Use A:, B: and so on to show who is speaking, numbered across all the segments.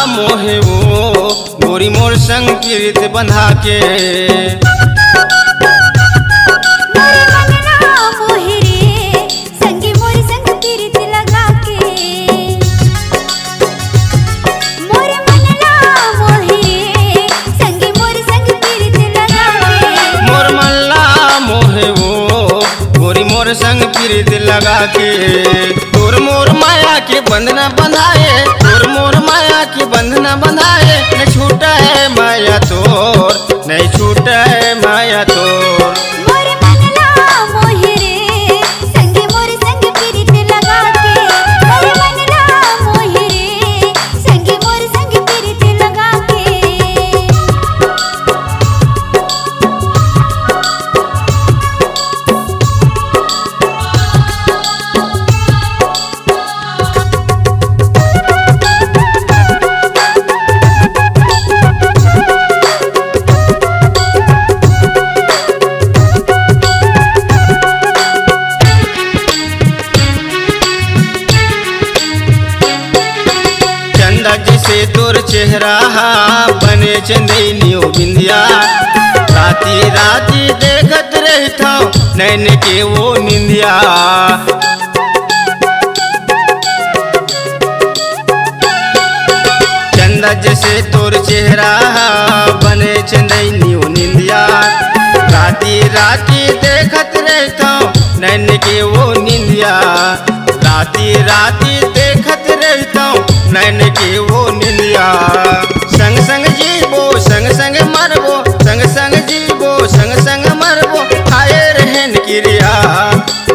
A: मोहे वो गोरी मोर संग प्रीत बंधा के। संग प्रीत लगा के तोर मोर माया के बंधना बंधाए, तोर मोर माया के बंधना बंधाए। नहीं छूटा है माया तोर, नहीं छूटा है माया तोर।
B: मोर मनला मोहे रे संगे मोर संग प्रीत लगा के। मोर मनला मोहे रे संगे मोर संग प्रीत लगा के।
A: जैसे तोर चेहरा बने चंदैनियो बिंदिया। राती राती देखत रहता नैन के वो निंदिया। चंदा जैसे तोर चेहरा बने चंदैनियो निंदिया। राती राती देखत रहता नैन के वो निंदिया। राती राती देखत रहता नैन के वो निंदिया। संग संग जीवो संग संग मरबो, संग संग जीवो संग संग मरबो। खाए रहन क्रिया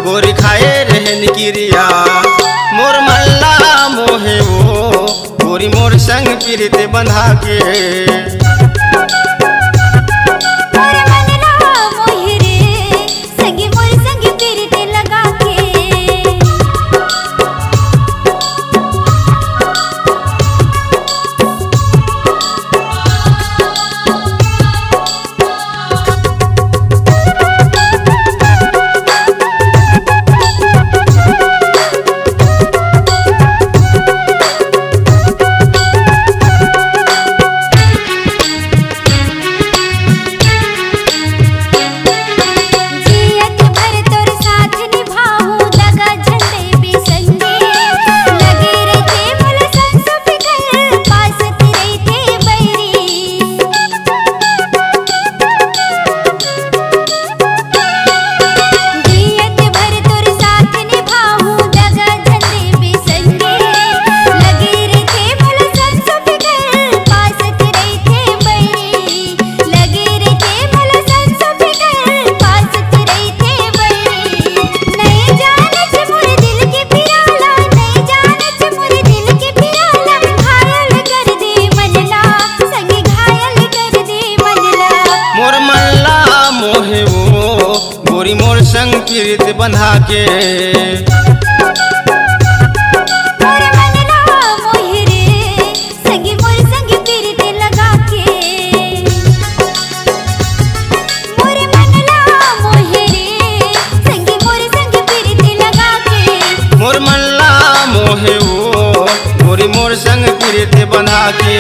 A: गोरी खाए रहन क्रिया। मोर मल्ला मोहे वो गोरी मोर संग प्रीत बंधा के। मोर संग प्रीत बंधा के।
B: मोर मनला मोहे रे संगे मोर संग प्रीत लगा के। मोर मनला मोहे रे संगे मोर संग प्रीत लगा के।
A: मोर मनला मोहे वो गोरी मोर संग प्रीत बंधा के।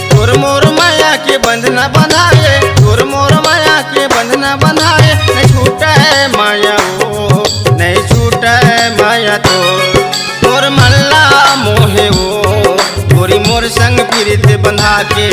A: तोर मोर माया के बंधना बंधाए, तोर मोर माया के बंधना बंधाए। नहीं छूटा है माया वो, नहीं छूटा है माया तोर मल्ला मोहे वो गोरी मोर संग प्रीत बंधा के।